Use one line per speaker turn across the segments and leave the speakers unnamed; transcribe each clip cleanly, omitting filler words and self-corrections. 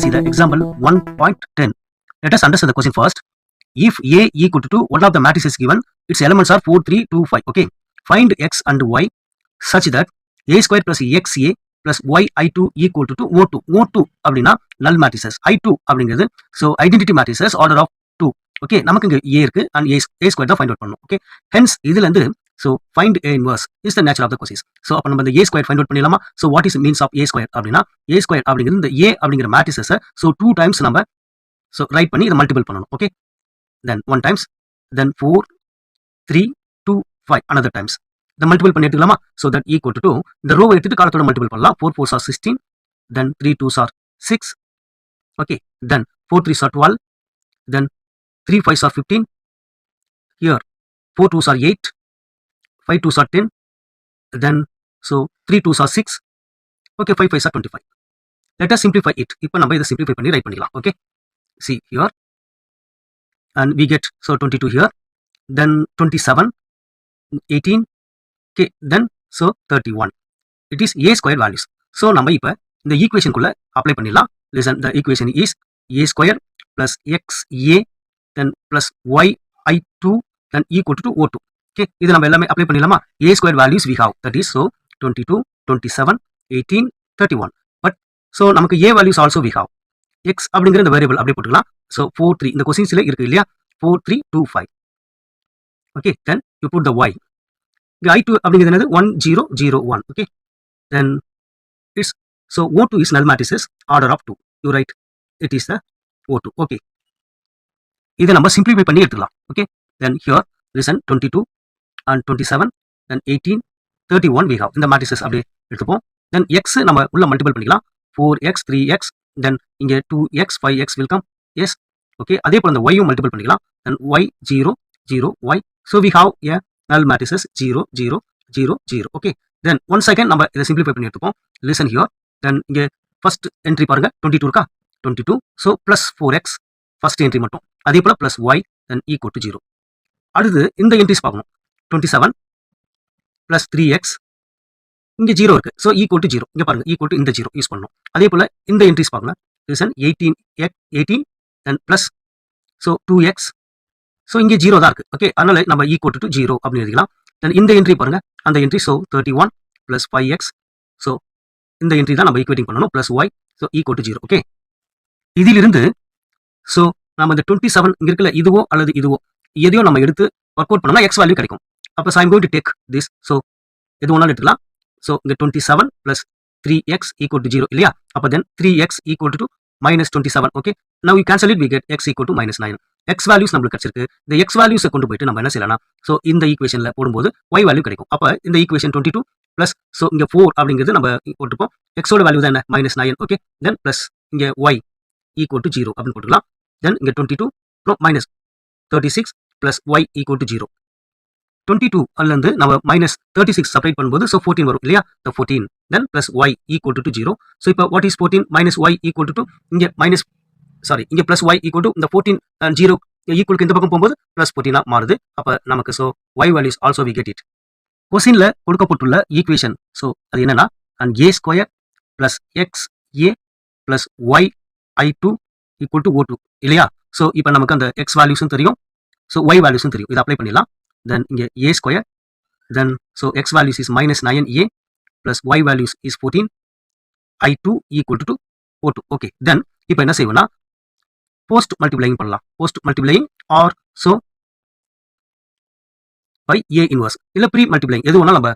see the example 1.10. Let us understand the question first. If A equal to 2, one of the matrices given, its elements are 4, 3, 2, 5. Okay. Find x and y such that a square plus xa plus yi2 equal to 2 O2. O2 அப்படின்னா null matrices. I2 அப்படிங்கிறது so identity matrices order of 2. Okay. நமக்கு இங்க a இருக்கு and a square தான் find out பண்ணணும். Okay. Hence இதுல இருந்து so find a inverse is the nature of the question. So அப்ப நம்ம இந்த a square find out பண்ணிடலாமா? So what is the means of a square அப்படின்னா a square அப்படிங்கிறது இந்த a அப்படிங்கிற matrices so 2 times நம்ம so write பண்ணி இதை multiple பண்ணணும். Okay. Then 1 times, then 4, 3, 2, 5 another times. The multiple பண்ணி எடுத்துக்கலாமா? So that equal to 2. இந்த row எடுத்துட்டு காலத்தோட multiple பண்ணலாம். 4 4s are 16, then 3 2s are 6. Okay. Then 4 3s are 12, then 3 5s are 15. Here 4 2s are 8, 5 2s are 10, then so 3 2s are 6. Okay, 5 5s are 25. Let us simplify it. இப்போ நம்ம இதை simplify பண்ணி write பண்ணிக்கலாம். Okay. See here. And we get so 22 here, then 27, 18, okay, then so 31. It is a square values. So நம்ம இப்ப இந்த equation குள்ள apply பண்ணிடலாம். Listen, the equation is a square plus xa then plus yi2 then equal to O2. Okay, இது நம்ம எல்லாமே apply பண்ணிடலாமா? A square values we have, that is so 22, 27, 18, 31. But so நமக்கு a values also we have. x அப்படிங்கிற இந்த variable அப்படியே போட்டுக்கலாம். So 4 3 இந்த क्वेश्चंसல இருக்கு இல்லையா? 4 3 2 5. Okay, then you put the y. இங்க i2 அப்படிங்கிறது என்னது? 1 0 0 1. Okay, then it's so O2 is null matrices order of 2. You write it is the O2. Okay, இதை நம்ம simplify பண்ணி எடுத்துக்கலாம். Okay, then here listen 22 and 27 then 18 31 we have இந்த matrices அப்படியே எடுத்துப்போம். Then x நம்ம உள்ள மல்டிபிள் பண்ணிக்கலாம். 4x 3x then இங்க 2x 5x will come. Yes. Okay, அதே போல இந்த y யும் மல்டிபிள் பண்ணிக்கலாம். then y 0 0 y, so we have a null matrices 0 0 0 0. Okay, then once again நம்ம இதை simplify பண்ணி எடுத்துப்போம். Listen here, then இங்க first entry பாருங்க 22 இருக்கா? 22, so plus 4x first entry மட்டும், அதே போல plus y then equal to 0. அடுத்து இந்த entries பார்க்கணும். 27 plus 3x இங்க 0 இருக்கு, so equal to 0. இங்க பாருங்க equal to இந்த 0 யூஸ் பண்ணணும். அதே போல இந்த entries பாருங்க. Listen 18 then plus so 2x, so இங்க 0 தான் இருக்கு. ஓகே, அதனால நம்ம equal to 0 அப்படின்னு எழுதிக்கலாம். then இந்த entry பாருங்க, அந்த entry so 31 plus 5x, so இந்த entry தான் நம்ம ஈக்குவேட்டிங் பண்ணணும் plus y, so equal to 0. Okay, இதிலிருந்து so நம்ம இந்த 27 இங்க இருக்குல்ல, இதுவோ அல்லது இதுவோ எதையோ நம்ம எடுத்து ஒர்க் அவுட் பண்ணோம்னா x வேல்யூ கிடைக்கும். அப்ப so I'm going to take this, so எது ஒன்னாலும் எடுத்துக்கலாம். so இங்க 27 plus 3x equal to 0 இல்லையா? அப்ப then 3x equal to minus 27. okay, now we cancel it, we get x equal to minus 9. x values நம்மளுக்கு கிடைச்சிருக்கு. இந்த x values கொண்டு போயிட்டு நம்ம என்ன செய்யலாம்? so இந்த ஈக்குவேஷன்ல போடும்போது y வேல்யூ கிடைக்கும். அப்ப இந்த ஈக்குவேஷன் 22 plus so இங்க 4 அப்படிங்கிறது நம்ம போட்டுப்போம். x ஓட வேல்யூ தான் என்ன? minus 9. okay, then plus இங்க y equal to 0 அப்படின்னு போட்டுக்கலாம். then இங்க 22 minus 36 plus y equal to 0. 22 அல்ல இருந்து நம்ம minus 36 செப்பரேட் பண்ணும்போது so 14 வரும் இல்லையா? the 14 then plus y equal to 0. so இப்போ what is 14 minus y equal to 2? இங்க minus இங்க plus y equal to இந்த 14 and 0 equal இந்த பக்கம் போகும்போது plus 14 மாறுது. அப்ப நமக்கு so y values also we get it. கொஸ்டின்ல கொடுக்கப்பட்டுள்ள ஈக்குவேஷன் so அது என்னன்னா and a square plus x a plus y i2 equal to O2 இல்லையா? so இப்போ நமக்கு அந்த x values தெரியும், so y values தெரியும். இதை அப்ளை பண்ணிடலாம். then இங்க a square, then so x values is minus 9a plus y values is 14, i2 equal to O2. okay, then இப்போ என்ன செய்வோம்னா post multiplying பண்ணலாம். post multiplying or so by a inverse இல்ல pre multiplying எது வேணாலும் நம்ம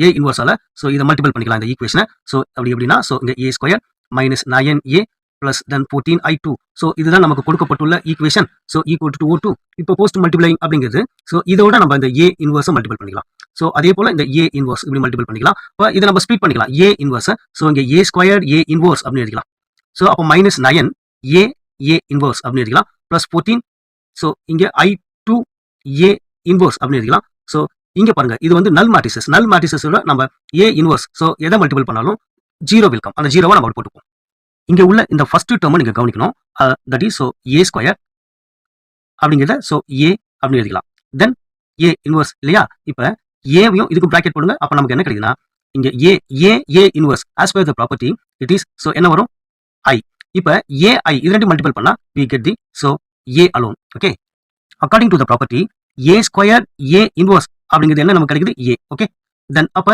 a inverse ஆல so இதை multiple பண்ணிக்கலாம் இந்த ஈக்குவேஷனை. so அப்படி எப்படின்னா so இங்க a square minus 9a plus then 14 i2, so இதுதான் நமக்கு கொடுக்கப்பட்டுள்ள equation. so equal to O2. இப்போ போஸ்ட் மல்டிப்ளைங் அப்படிங்கிறது so இதோட நம்ம இந்த a இன்வர்ஸ் மல்டிபிள் பண்ணிக்கலாம். so அதே போல இந்த a இன்வர்ஸ் இப்படி மல்டிபிள் பண்ணிக்கலாம். அப்ப இதை நம்ம ஸ்ப்ளிட் பண்ணிக்கலாம் a இன்வர்ஸ். so இங்க a ஸ்கொயர் a இன்வர்ஸ் அப்படின்னு எழுதிக்கலாம். so அப்போ minus 9 a இன்வர்ஸ் அப்படின்னு எழுதிக்கலாம் plus 14, so இங்க i2 a இன்வர்ஸ் அப்படின்னு எழுதிக்கலாம். so இங்க பாருங்க இது வந்து null matrices. null matricesோட நம்ம a இன்வர்ஸ் so எதை மல்டிபிள் பண்ணாலும் 0 will come. அந்த 0வை நம்ம போட்டுப்போம். இங்க உள்ள இந்த ஃபர்ஸ்ட் டேர்ம் நீங்க கவனிக்கணும். That is so a square அப்படிங்கறத so a அப்படி எழுதிக்கலாம். தென் a இன்வர்ஸ் இல்லையா? இப்ப a-வையும் இதுக்கு பிராக்கெட் போடுங்க. அப்ப நமக்கு என்ன கிடைக்குதுன்னா இங்க a inverse as per the property it is so என்ன வரும்? I. இப்போ ஏஐ இது ரெண்டு மல்டிபிள் பண்ணா we get the so a alone. Okay, according to the property a square a inverse அப்படிங்கிறது என்ன நமக்கு கிடைக்குது a. ஓகே, தென் அப்ப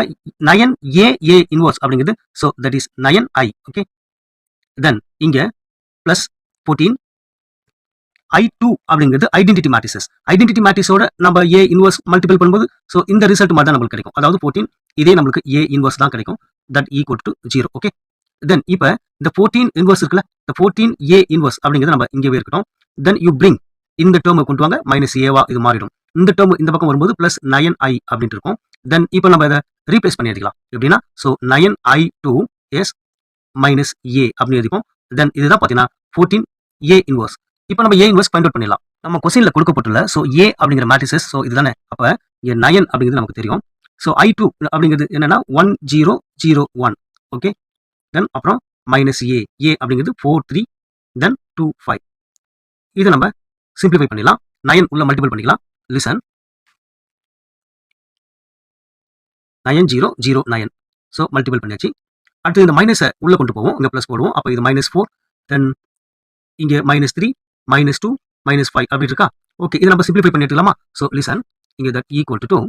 9a இன்வர்ஸ் அப்படிங்கிறது so that is 9i. Okay, then இங்க பிளஸ் 14 I2 அப்படிங்கிறது ஐடென்டிட்டி மேட்ரிசஸ். ஐடென்டிட்டி மேட்ரிஸோட நம்ம A இன்வர்ஸ் மல்டிபிள் பண்ணும்போது ஸோ இந்த ரிசல்ட் மாதிரி தான் நம்மளுக்கு கிடைக்கும். அதாவது 14 இதே நம்மளுக்கு A இன்வர்ஸ் தான் கிடைக்கும். That equal to 0. ஓகே, தென் இப்போ இந்த 14 இன்வர்ஸ் இருக்குல்ல, இந்த 14 A இன்வர்ஸ் அப்படிங்கிறது நம்ம இங்கேயே இருக்கட்டும். தென் யூ பிரிங் இந்த டேர்மை கொண்டு வாங்க, மைனஸ் ஏவா இது மாறிடும். இந்த டேர்ம் இந்த பக்கம் வரும்போது பிளஸ் 9i அப்படின்ட்டு இருக்கும். தென் இப்போ நம்ம இதை ரீப்ளேஸ் பண்ணி எழுதிக்கலாம் எப்படின்னா, ஸோ 9i2 எஸ் மைனஸ் ஏ அப்படின்னு எழுதிப்போம். தென் இதுதான் பார்த்தீங்கன்னா 14 A இன்வர்ஸ். இப்போ நம்ம A இன்வர்ஸ் ஃபைண்ட் அவுட் பண்ணிடலாம். நம்ம கொஸ்டின்ல கொடுக்கப்பட்டுள்ள ஸோ A அப்படிங்கிற மேட்ரிசஸ் ஸோ இதுதானே. அப்போ இங்கே 9 அப்படிங்கிறது நமக்கு தெரியும். ஸோ I2 அப்படிங்கிறது என்னன்னா 1001. ஓகே, தென் அப்புறம் மைனஸ் ஏ அப்படிங்கிறது 43 தென் 25. இதை நம்ம சிம்பிளிஃபை பண்ணிடலாம். 9 உள்ள மல்டிபிள் பண்ணிக்கலாம். லிசன் 9009. ஸோ மல்டிபிள் பண்ணியாச்சு. அடுத்து இந்த மைனஸை உள்ள கொண்டு போவோம், இங்கே ப்ளஸ் போடுவோம். அப்போ இது -4 தென் இங்கே -3 -2 -5 அப்படி இருக்கா. ஓகே, இதை நம்ம சிம்பிளிஃபை பண்ணி எடுத்துக்கலாமா. ஸோ லிசன் இங்கே தட் ஈக்குவல் டு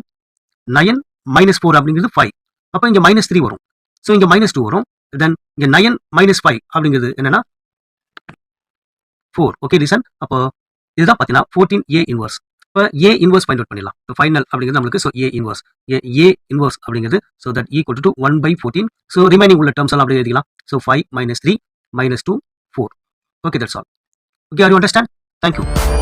9 -4 அப்படிங்கிறது 5. அப்போ இங்கே -3 வரும். ஸோ இங்கே -2 வரும். தென் இங்கே 9 -5 அப்படிங்கிறது என்னன்னா 4. ஓகே, லிசன் அப்போ இதுதான் பார்த்தீங்கன்னா 14A இன்வர்ஸ். இப்போ A இன்வர்ஸ் ஃபைண்ட் அவுட் பண்ணிடலாம். ஸோ ஃபைனல் அப்படிங்கிறது நம்மளுக்கு so A inverse. A inverse அப்படிங்கிறது so that equal to 1/14. So remaining உள்ள டேர்ம்ஸ் எல்லாம் அப்படியே எழுதிக்கலாம். So 5 -3 -2 4. Okay, that's all. Okay, are you understand? Thank you.